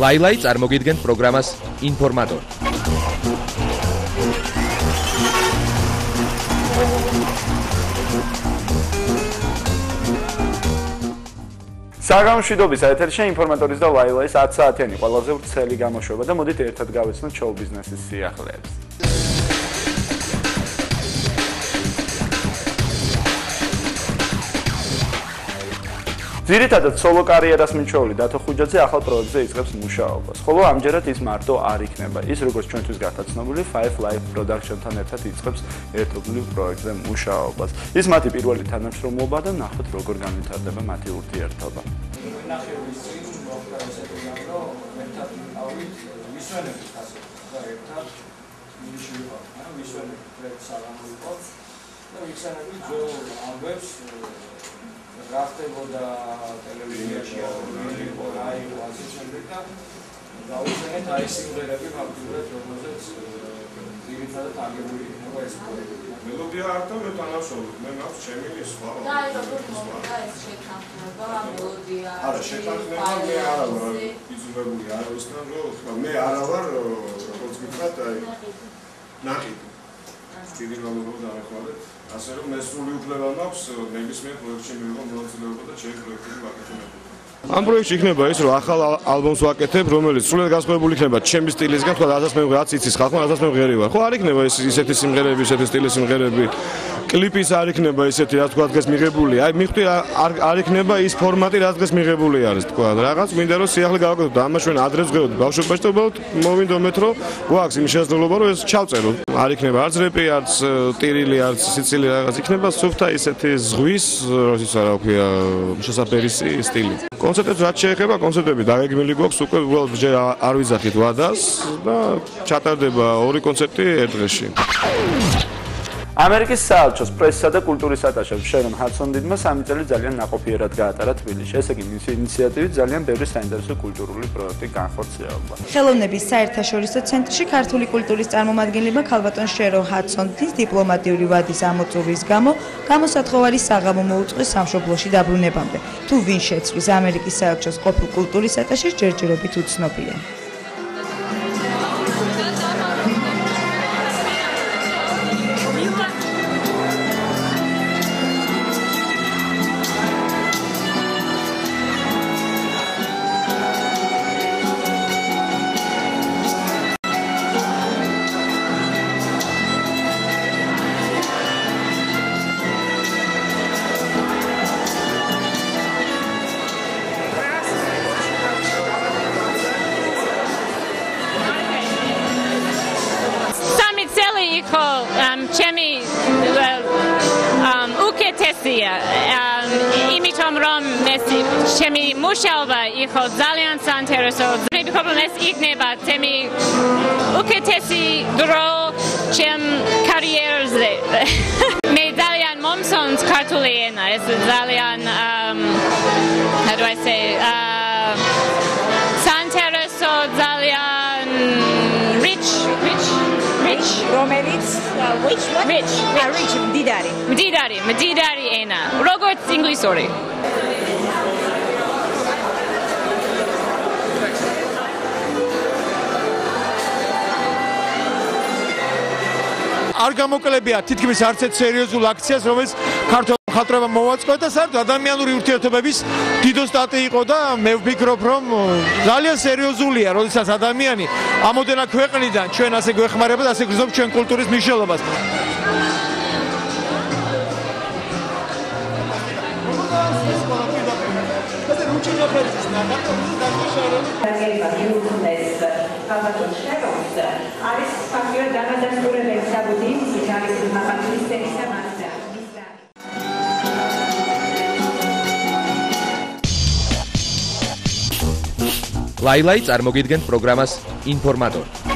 ლაილაი წარმოგიდგენთ პროგრამას ინფორმატორი. საგამშვიდობის ეთერში ინფორმატორის და ლაილაის 10 საათიანი ყველაზე ვრცელი გამოშვება და მოდით ერთად გავეცნოთ შოუ ბიზნესის სიახლეებს. ძირითადად სოლო კარიერას მიჩვეული დათო ხუჯაძე ახალ პროექტზე იწყებს მუშაობას. ხოლო ამჯერად ის მარტო არ იქნება. ის როგორც ჩვენთვის გათაცნობილი Five Live Production-თან ერთად იწყებს ერთობლივ პროექტზე მუშაობას. ის მათი პირველი თანამშრომლობა და ნახოთ როგორ განვითარდება მათი ურთიერთობა. რა ხდებოდა ტელევიზიაში აუდიო რაიო ასე შემდეგ და გავუჩენეთ აი სიმღერები ფაქტურად რომელზეც ძირითადად აგებული იქნება ეს პროექტი. მელოდია ართან მე თანაშრომობ, მე მაქვს ჩემი სხვა. და როგორ მოხდა ეს შეთანხმება მელოდია? არა, შეთანხმება მე არა ვარ იზოლებული არავისთან, რომ მე არა ვარ როგორც ვთქვათ, აი ნაკიდი. სპეციალურად დაახვალეთ. ასე რომ მე სრული უფლება მაქვს ნებისმიერ პროექტში მივიღო მონაწილეობა და ჩემი პროექტები ვაკეთებ. ამ პროექტში იქნება ის, რომ ახალ ალბომს ვაკეთებ, რომელიც სრულად განსხვავებული იქნება ჩემი სტილისგან, თქვა რაზეც მე რაც იცის ხალხმა, რაზეც მე ღერი ვარ. ხო, არ იქნება ისეთი სიმღერები, ისეთი სტილის სიმღერები. კლიპის არ იქნება ისეთი, რაც თქვა დღეს მიღებული. აი, მივხვდი არ იქნება ის ფორმატი, რაც დღეს მიღებული არის, თქვა. რაღაც მინდა რომ სიახლე გავაკეთოთ და ამას ჩვენ ადრეს ვღებოთ ბავშვობაში და უბრალოდ მოვინდომეთ, რომ გვაქვს იმ შესაძლებლობა, რომ ეს ჩავწეროთ. არ იქნება არც რეპი, არც ტირილი, არც სიცილი რაღაც იქნება სუფთა ისეთი ზღვის, როდის არა ვქვია, შესაძლებელისი სტილი. კონცერტებს რაც შეეხება, კონცერტები დაგეგმილი გვაქვს უკვე უბრალოდ ჯერ არ ვიზახით ვადას და ჩატარდება 2 კონცერტი ერთ დღეში. ამერიკის საელჩოს პრესისა და კულტურის ატაშეს შერონ ჰადსონდიდმა 3 წელი ძალიან ნაყოფიერად გაატარა თბილისში. ესე იგი, მისი ინიციატივით ძალიან ბევრი საინტერესო კულტურული პროექტი განხორციელდა. ხელოვნების საერთაშორისო ცენტრში ქართული კულტურის წარმომადგენლებმა ქალბატონ შერონ ჰადსონდის დიპლომატიური ვადის ამოწურვის გამო გამოსათხოვარი საღამო მოუწყვეს სამშობლოში დაბრუნებამდე. თუ ვინ შეცვლის ამერიკის საელჩოს ყოფილ კულტურის ატაშეს ჯერჯერობით უცნობია. ჩემი უკეთესია იმიტომ რომ ჩემი მუშაობა იყო ძალიან საინტერესო. პრობლემას იქნება ჩემი უკეთესი დრო ჩემ კარიერაზე. მე ძალიან მომსონს ქართული ენა, ეს ძალიან how do I say საინტერესო ძალიან rich რომელიც rich მდიდარი ენა როგორც ინგლისური. არ გამოკლებია თითქმის არც ერთ სერიოზულ აქციას, რომელიც ქართულ მხატვრებმა მოვაწყო და საერთოდ ადამიანური ურთიერთობების დიდო სტატი იყო და მე ვფიქრობ, რომ ძალიან სერიოზულია, როდესაც ადამიანი ამოდენა ქვეყნიდან ჩვენ ასე გვეხმარება და ასე გრძნობს ჩვენ კულტურის მნიშვნელობას. ლაილაი წარმოგიდგენთ პროგრამას ინფორმატორი.